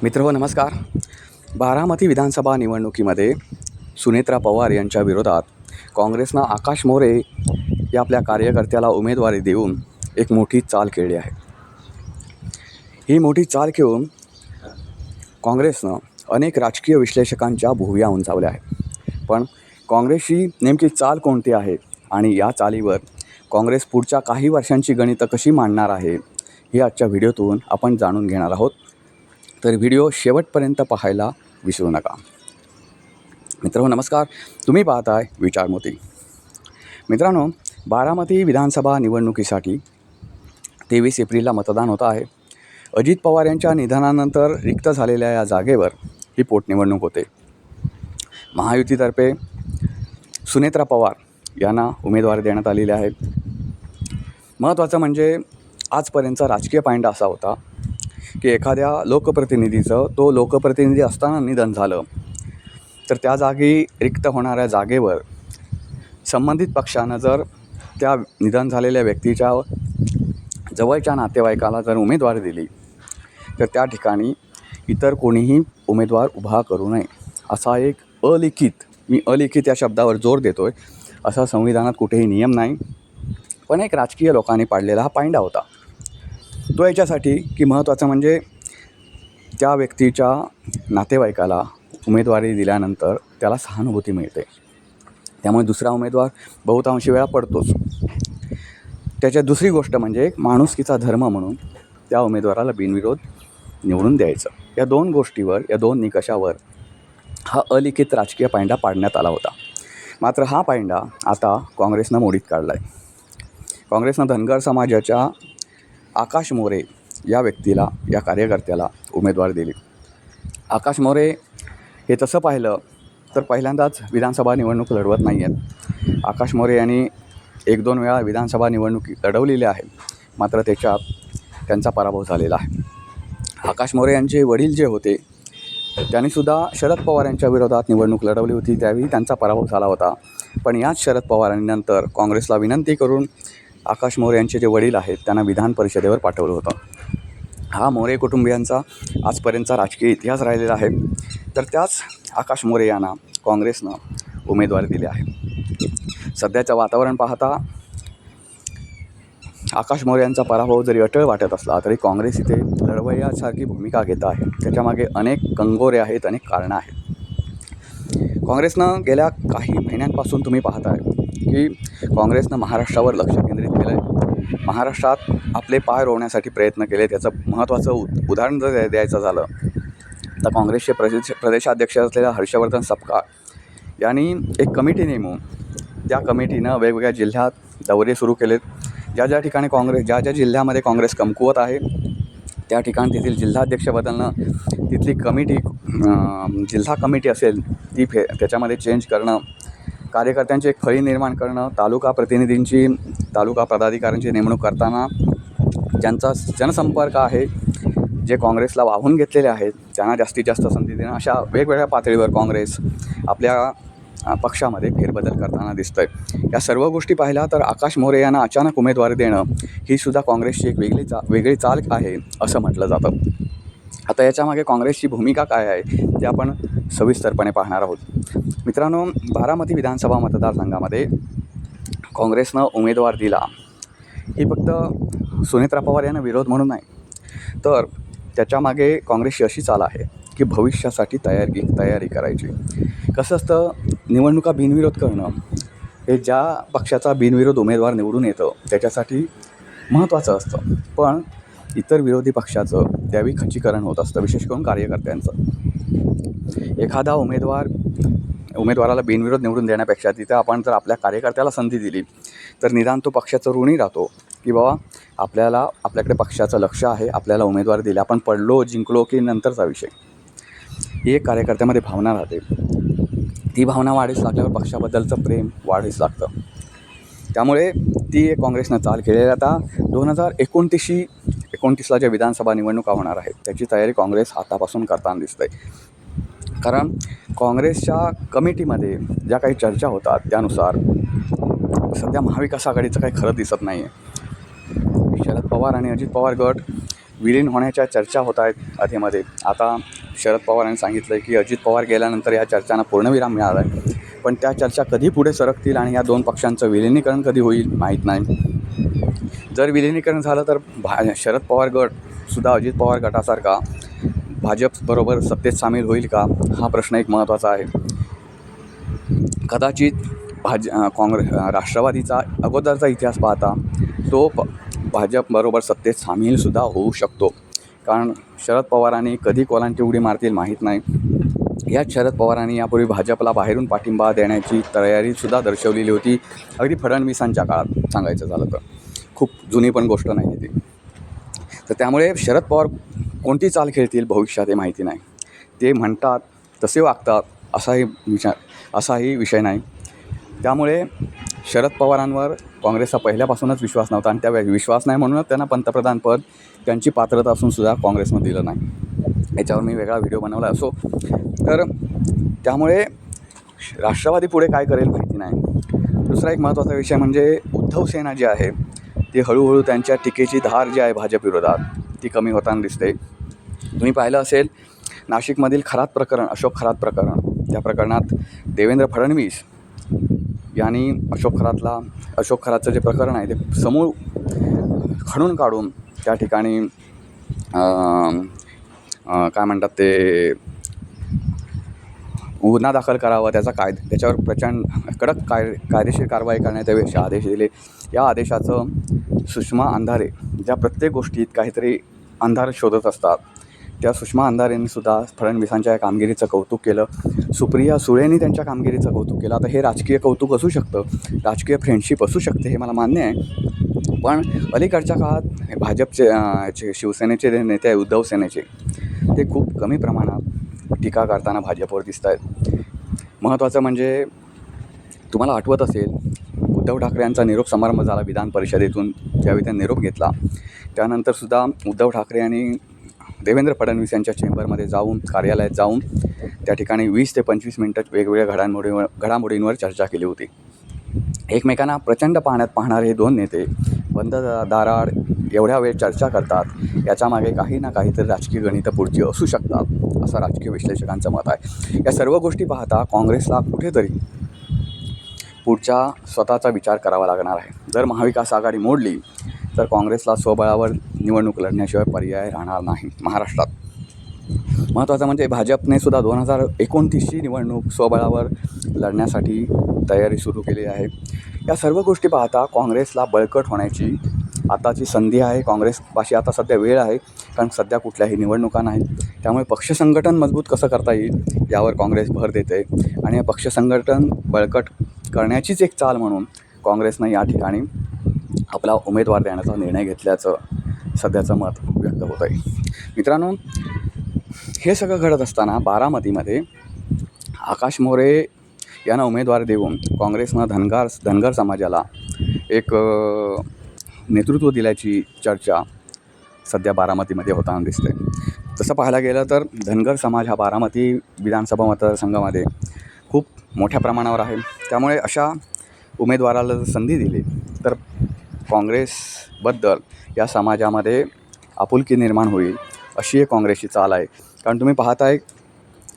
मित्रहो नमस्कार. बारामती विधानसभा निवडणुकीमध्ये सुनेत्रा पवार यांच्या विरोधात काँग्रेसनं आकाश मोरे या आपल्या कार्यकर्त्याला उमेदवारी देऊन एक मोठी चाल खेळली आहे. ही मोठी चाल खेळून काँग्रेसनं अनेक राजकीय विश्लेषकांच्या भुवया उंचावल्या आहेत. पण काँग्रेसची नेमकी चाल कोणती आहे आणि या चालीवर काँग्रेस पुढच्या काही वर्षांची गणितं कशी मांडणार आहे हे आजच्या व्हिडिओतून आपण जाणून घेणार आहोत. तर व्हिडिओ शेवटपर्यंत पाहायला विसरू नका. मित्रांनो नमस्कार, तुम्ही पाहताय विचार मोती. मित्रांनो, बारामती विधानसभा निवडणुकीसाठी 23 एप्रिलला मतदान होतं आहे. अजित पवार यांच्या निधनानंतर रिक्त झालेल्या या जागेवर ही पोटनिवडणूक होते. महायुतीतर्फे सुनेत्रा पवार यांना उमेदवारी देण्यात आलेले आहे. महत्त्वाचं म्हणजे आजपर्यंतचा राजकीय पायंडा असा होता की एखाद्या लोकप्रतिनिधीचं तो लोकप्रतिनिधी असताना निधन झालं तर त्या जागी रिक्त होणाऱ्या जागेवर संबंधित पक्षानं जर त्या निधन झालेल्या व्यक्तीच्या जवळच्या नातेवाईकाला जर उमेदवारी दिली तर त्या ठिकाणी इतर कोणीही उमेदवार उभा करू नये असा एक अलिखित या शब्दावर जोर देतो आहे. असा संविधानात कुठेही नियम नाही, पण एक राजकीय लोकांनी पाडलेला हा पायंडा होता. तो याच्यासाठी की महत्त्वाचं म्हणजे त्या व्यक्तीच्या नातेवाईकाला उमेदवारी दिल्यानंतर त्याला सहानुभूती मिळते, त्यामुळे दुसरा उमेदवार बहुतांशी वेळा पडतोच. त्याच्यात दुसरी गोष्ट म्हणजे माणुसकीचा धर्म म्हणून त्या उमेदवाराला बिनविरोध निवडून द्यायचं. या दोन गोष्टीवर, या दोन निकषावर हा अलिखित राजकीय पायंडा पाडण्यात आला होता. मात्र हा पायंडा आता काँग्रेसनं मोडीत काढला आहे. काँग्रेसनं धनगर समाजाच्या आकाश मोरे या व्यक्तीला, या कार्यकर्त्याला उमेदवारी दिली. आकाश मोरे हे तसं पाहिलं तर पहिल्यांदाच विधानसभा निवडणूक लढवत नाही आहेत. आकाश मोरे यांनी 1-2 वेळा विधानसभा निवडणूक लढवलेली आहे, मात्र त्याच्यात त्यांचा पराभव झालेला आहे. आकाश मोरे यांचे वडील जे होते त्यांनीसुद्धा शरद पवार यांच्या विरोधात निवडणूक लढवली होती, त्यावेळी त्यांचा पराभव झाला होता. पण याच शरद पवारांनी नंतर काँग्रेसला विनंती करून आकाश मोरे यांचे जे वडील आहेत त्यांना विधान परिषदेवर पाठवलं होतं. हा मोरे कुटुंबियांचा आजपर्यंतचा राजकीय इतिहास राहिलेला आहे. तर त्याच आकाश मोरे यांना काँग्रेसनं उमेदवारी दिली आहे. सध्याचं वातावरण पाहता आकाश मोरे यांचा पराभव जरी अटळ वाटत असला तरी काँग्रेस इथे लढवय्यासारखी भूमिका घेत आहे. त्याच्यामागे अनेक कंगोरे आहेत, अनेक कारणं आहेत. काँग्रेसनं गेल्या काही महिन्यांपासून तुम्ही पाहताय की काँग्रेसनं महाराष्ट्रावर लक्ष केंद्रित केलं आहे. महाराष्ट्रात आपले पाय रोवण्यासाठी प्रयत्न केले. त्याचं महत्त्वाचं उदाहरण जर द्यायचं झालं तर काँग्रेसचे प्रदेशाध्यक्ष असलेल्या हर्षवर्धन सपकाळ यांनी एक कमिटी नेमून त्या कमिटीनं वेगवेगळ्या जिल्ह्यात दौरे सुरू केलेत. ज्या ठिकाणी ज्या जिल्ह्यामध्ये काँग्रेस कमकुवत आहे त्या ठिकाणी तेथील जिल्हाध्यक्ष बदलणं, तिथली कमिटी जिल्हा कमिटी असेल ती त्याच्यामध्ये चेंज करणं, कार्यकर्त्यांची एक फळी निर्माण करणं, तालुका पदाधिकाऱ्यांची नेमणूक करताना ज्यांचा जनसंपर्क आहे, जे काँग्रेसला वाहून घेतलेले आहेत त्यांना जास्तीत जास्त संधी देणं, अशा वेगवेगळ्या पातळीवर काँग्रेस आपल्या पक्षामध्ये फेरबदल करताना दिसतं आहे. या सर्व गोष्टी पाहिल्या तर आकाश मोरे यांना अचानक उमेदवारी देणं ही सुद्धा काँग्रेसची एक वेगळी चाल आहे असं म्हटलं जातं. आता याच्यामागे काँग्रेसची भूमिका काय आहे ते आपण सविस्तरपणे पाहणार आहोत. मित्रांनो, बारामती विधानसभा मतदारसंघामध्ये काँग्रेसनं उमेदवार दिला ही फक्त सुनेत्रा पवार यांना विरोध म्हणून नाही, तर त्याच्यामागे काँग्रेसची अशी चाल आहे की भविष्यासाठी तयारी करायची. कसं असतं, निवडणुका बिनविरोध करणं हे ज्या पक्षाचा बिनविरोध उमेदवार निवडून येतं त्याच्यासाठी महत्त्वाचं असतं, पण इतर विरोधी पक्षाचं त्यावेळी खच्चीकरण होत असतं, विशेष करून कार्यकर्त्यांचं. एखादा उमेदवाराला बिनविरोध निवडून देण्यापेक्षा तिथं आपण जर आपल्या कार्यकर्त्याला संधी दिली तर निदान तो पक्षाचं ऋणी राहतो की बाबा आपल्याकडे पक्षाचं लक्ष आहे, आपल्याला उमेदवार दिले, आपण पडलो जिंकलो की नंतरचा विषय. ही एक कार्यकर्त्यामध्ये भावना राहते. ती भावना वाढीस लागल्यावर पक्षाबद्दलचं प्रेम वाढीस लागतं. त्यामुळे ती एक काँग्रेसनं चाल केलेली. आता 2029ला ज्या विधानसभा निवडणुका होणार आहेत त्याची तयारी काँग्रेस आतापासून करताना दिसते. कारण काँग्रेसच्या कमिटीमध्ये ज्या काही चर्चा होतात त्यानुसार सध्या महाविकास आघाडीचं काही खरं दिसत नाही आहे. शरद पवार आणि अजित पवार गट विलीन होण्याच्या चर्चा होत आहेत अधेमध्ये. आता शरद पवारांनी सांगितलं की अजित पवार गेल्यानंतर या चर्चांना पूर्णविराम मिळाला आहे. पण त्या चर्चा कधी पुढे सरकतील आणि या दोन पक्षांचं विलिनीकरण कधी होईल माहीत नाही. जर विलिनीकरण झालं तर शरद पवार गटसुद्धा अजित पवार गटासारखा भाजपबरोबर सत्तेत सामील होईल का, हा प्रश्न एक महत्त्वाचा आहे. कदाचित राष्ट्रवादीचा अगोदरचा इतिहास पाहता तो भाजपबरोबर सत्तेत सामीलसुद्धा होऊ शकतो. कारण शरद पवारांनी कधी कोलांटी उडी मारतील माहीत नाही. याच शरद पवारांनी यापूर्वी भाजपला बाहेरून पाठिंबा देण्याची तयारीसुद्धा दर्शवलेली होती, अगदी फडणवीसांच्या काळात सांगायचं झालं तर. खूप जुनी पण गोष्ट नाही आहे ती. तर त्यामुळे शरद पवार कोणती चाल खेळतील भविष्यात हे माहिती नाही. ते म्हणतात तसे वागतात असाही विषय नाही. त्यामुळे शरद पवारांवर काँग्रेसचा पहिल्यापासूनच विश्वास नव्हता आणि त्या विश्वास नाही म्हणूनच त्यांना पंतप्रधानपद त्यांची पात्रता असूनसुद्धा काँग्रेसमध्ये दिलं नाही. याच्यावर मी वेगळा व्हिडिओ बनवला असो. तर त्यामुळे राष्ट्रवादी पुढे काय करेल माहिती नाही. दुसरा एक महत्त्वाचा विषय म्हणजे उद्धव सेना जी आहे ती हळूहळू त्यांच्या टीकेची धार जी आहे भाजप विरोधात ती कमी होताना दिसते. तुम्ही पाहिलं असेल नाशिकमधील अशोक खरात प्रकरण, त्या प्रकरणात देवेंद्र फडणवीस यांनी अशोक खरातचं जे प्रकरण आहे ते समूळ खणून काढून त्या ठिकाणी काय म्हणतात ते गुन्हा दाखल करावा, त्याच्यावर प्रचंड कडक कायदेशीर कारवाई करण्यात यावी असे आदेश दिले. या आदेशाचं सुषमा अंधारे ज्या प्रत्येक गोष्टीत काहीतरी अंधार शोधत असतात, त्या सुषमा अंधारेंनीसुद्धा फडणवीसांच्या या कामगिरीचं कौतुक केलं. सुप्रिया सुळेंनी त्यांच्या कामगिरीचं कौतुक केलं. आता हे राजकीय कौतुक असू शकतं, राजकीय फ्रेंडशिप असू शकते, हे मला मान्य आहे. पण अलीकडच्या काळात भाजपचे शिवसेनेचे जे नेते आहे उद्धव सेनेचे ते खूप कमी प्रमाणात टीका करताना भाजपवर दिसत आहेत. महत्त्वाचं म्हणजे तुम्हाला आठवत असेल उद्धव ठाकरे यांचा निरोप समारंभ झाला विधान परिषदेतून, ज्यावेळी त्यांनी निरोप घेतला त्यानंतरसुद्धा उद्धव ठाकरे यांनी देवेंद्र फडणवीस यांच्या चेंबरमध्ये जाऊन कार्यालयात जाऊन त्या ठिकाणी 20 ते 25 मिनटं वेगवेगळ्या घडामोडींवर चर्चा केली होती. एकमेकांना प्रचंड पाहणारे हे दोन नेते बंद दाराआड एवढ्या वेळ चर्चा करतात, याच्यामागे काही ना काहीतरी राजकीय गणितं पुढची असू शकतात असं राजकीय विश्लेषकांचं मत आहे. या सर्व गोष्टी पाहता काँग्रेसला कुठेतरी पुढच्या स्वतःचा विचार करावा लागणार आहे. जर महाविकास आघाडी मोडली तर काँग्रेसला स्वबळावर निवडणूक लढण्याशिवाय पर्याय राहणार नाही महाराष्ट्रात. महत्त्वाचं म्हणजे भाजपने सुद्धा 2029ची निवडणूक स्वबळावर लढण्यासाठी तयारी सुरू केली आहे. या सर्व गोष्टी पाहता काँग्रेसला बळकट होण्याची आताची संधी आहे. काँग्रेसपाशी आता सध्या वेळ आहे, कारण सध्या कुठल्याही निवडणुका नाहीत. त्यामुळे पक्षसंघटन मजबूत कसं करता येईल यावर काँग्रेस भर देते आणि या पक्षसंघटन बळकट करण्याचीच एक चाल म्हणून काँग्रेसनं या ठिकाणी आपला उमेदवार देण्याचा निर्णय घेतल्याचं सध्याचं मत व्यक्त होत आहे. मित्रांनो, हे सगळं घडत असताना बारामतीमध्ये आकाश मोरे यांना उमेदवार देऊन काँग्रेसनं धनगर समाजाला एक नेतृत्व दिल्याची चर्चा सध्या बारामतीमध्ये होताना दिसते. तसं पाहायला गेलं तर धनगर समाज हा बारामती विधानसभा मतदारसंघामध्ये खूप मोठ्या प्रमाणावर आहे. त्यामुळे अशा उमेदवाराला जर संधी दिली तर काँग्रेसबद्दल या समाजामध्ये आपुलकी निर्माण होईल अशी एक काँग्रेसची चाल आहे. कारण तुम्ही पाहताय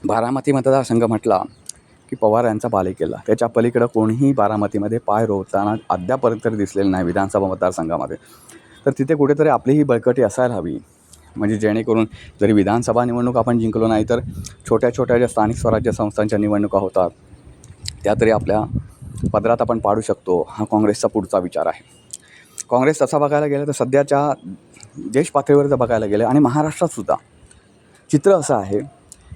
बारामती मतदारसंघ म्हटला की पवार यांचा बालेकिल्ला, त्याच्या पलीकडं कोणीही बारामतीमध्ये पाय रोवताना अद्यापर्यंत दिसलेलं नाही विधानसभा मतदारसंघामध्ये. तर तिथे कुठेतरी आपलीही बळकटी असायला हवी, म्हणजे जेणेकरून जरी विधानसभा निवडणूक आपण जिंकलो नाही तर छोट्या छोट्या ज्या स्थानिक स्वराज्य संस्थांच्या निवडणुका होतात त्या तरी आपल्या पदरात आपण पाडू शकतो, हा काँग्रेसचा पुढचा विचार आहे. काँग्रेस तसा बघायला गेलं तर सध्याच्या देश पातळीवर जर बघायला गेलं आणि महाराष्ट्रातसुद्धा चित्र असं आहे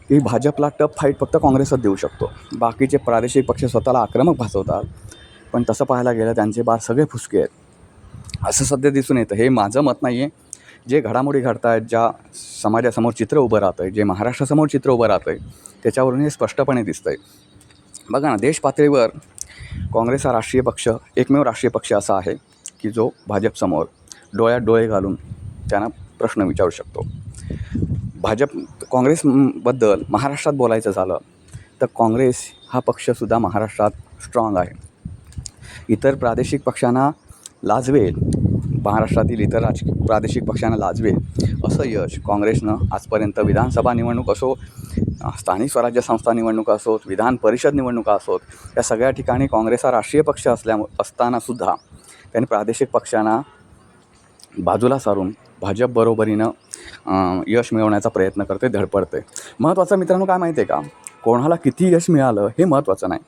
की भाजपला टफ फाईट फक्त काँग्रेसच देऊ शकतो. बाकीचे प्रादेशिक पक्ष स्वतःला आक्रमक भासवतात, पण तसं पाहायला गेलं त्यांचे बार सगळे फुसके आहेत असं सध्या दिसून येतं. हे माझं मत नाही आहे. जे घडामोडी घडत आहेत, ज्या समाजासमोर चित्र उभं राहतं आहे, जे महाराष्ट्रासमोर चित्र उभं राहतं आहे, त्याच्यावरून हे स्पष्टपणे दिसतं आहे. बघा ना, देश पातळीवर काँग्रेस हा राष्ट्रीय पक्ष एकमेव राष्ट्रीय पक्ष असा आहे की जो भाजपसमोर डोळ्यात डोळे घालून त्यांना प्रश्न विचारू शकतो. काँग्रेसबद्दल महाराष्ट्रात बोलायचं झालं तर काँग्रेस हा पक्षसुद्धा महाराष्ट्रात स्ट्रॉंग आहे. इतर प्रादेशिक पक्षांना लाजवेल महाराष्ट्रातील इतर प्रादेशिक पक्षांना लाजवेल असं यश काँग्रेसनं आजपर्यंत विधानसभा निवडणूक असो, स्थानिक स्वराज्य संस्था निवडणुका असोत, विधान परिषद निवडणुका असोत, या सगळ्या ठिकाणी काँग्रेस हा राष्ट्रीय पक्ष असतानासुद्धा त्यांनी प्रादेशिक पक्षांना बाजूला सारून भाजप बरोबरीनं यश मिळवण्याचा प्रयत्न करते, धडपडते. महत्त्वाचं मित्रांनो काय माहिती आहे का, कोणाला किती यश मिळालं हे महत्त्वाचं नाही,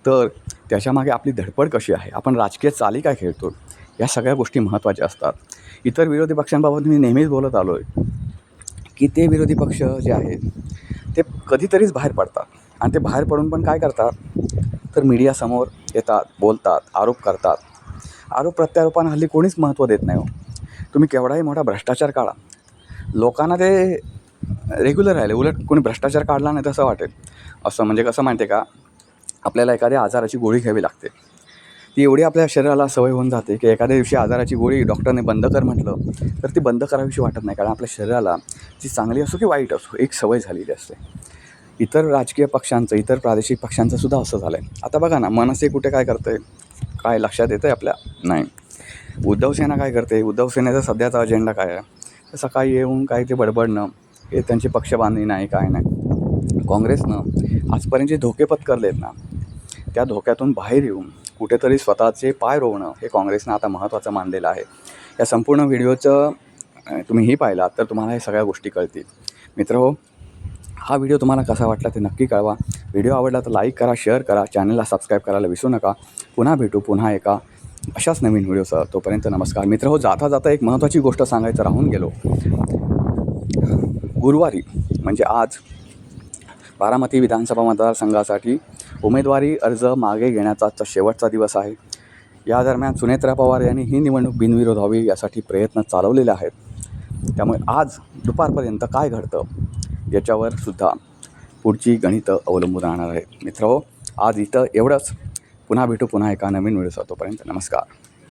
तर त्याच्यामागे आपली धडपड कशी आहे, आपण राजकीय चाली काय खेळतो, या सगळ्या गोष्टी महत्त्वाच्या असतात. इतर विरोधी पक्षांबाबत मी नेहमीच बोलत आलो आहे की ते विरोधी पक्ष जे आहेत ते कधीतरीच बाहेर पडतात आणि ते बाहेर पडून पण काय करतात तर मीडियासमोर येतात, बोलतात, आरोप करतात. आरोप प्रत्यारोपांना हल्ली कोणीच महत्त्व देत नाही हो. तुम्ही केवढाही मोठा भ्रष्टाचार काढा, लोकांना ते रेग्युलर राहिले. उलट कोणी भ्रष्टाचार काढला नाही तसं वाटेल. असं म्हणजे कसं माहिती आहे का, आपल्याला एखाद्या आजाराची गोळी घ्यावी लागते, ती एवढी आपल्या शरीराला सवय होऊन जाते की एखाद्या दिवशी आजाराची गोळी डॉक्टरने बंद कर म्हटलं तर ती बंद करावीशी वाटत नाही, कारण आपल्या शरीराला ती चांगली असो की वाईट असो एक सवय झालेली असते. इतर राजकीय पक्षांचं, इतर प्रादेशिक पक्षांचं सुद्धा असं झालं आहे. आता बघा ना, मनसे कुठे काय करतं आहे, काय लक्षात येतं आहे आपल्या? नाही. उद्धव सेना काय करते, उद्धव सेनेचा सध्याचा अजेंडा काय आहे, तर सकाळी येऊन काय ते बडबडणं, हे त्यांची पक्षबांधणी नाही, काय नाही. काँग्रेसनं आजपर्यंत जे धोके पत्करलेत ना, त्या धोक्यातून बाहेर येऊन कुठेतरी स्वतःचे पाय रोवणं हे काँग्रेसनं आता महत्त्वाचं मानलेलं आहे. या संपूर्ण व्हिडिओचं तुम्हीही पाहिलात तर तुम्हाला हे सगळ्या गोष्टी कळतील. मित्रहो, हा व्हिडिओ तुम्हाला कसा वाटला ते नक्की कळवा. व्हिडिओ आवडला तर लाईक करा, शेअर करा, चॅनलला सबस्क्राईब करायला विसरू नका. पुन्हा भेटू पुन्हा एका अशाच नवीन व्हिडिओसह. तोपर्यंत नमस्कार. मित्रहो, जाता जाता एक महत्त्वाची गोष्ट सांगायचं राहून गेलो. गुरुवारी म्हणजे आज बारामती विधानसभा मतदारसंघासाठी उमेदवारी अर्ज मागे घेण्याचा आजचा शेवटचा दिवस आहे. या दरम्यान सुनेत्रा पवार यांनी ही निवडणूक बिनविरोध व्हावी यासाठी प्रयत्न चालवलेले आहेत. त्यामुळे आज दुपारपर्यंत काय घडतं याच्यावर सुद्धा पुढची गणितं अवलंबून राहणार आहेत. मित्रहो, आज इथं एवढंच. पुन्हा भेटू पुन्हा एका नवीन व्हिडिओसह. तोपर्यंत नमस्कार.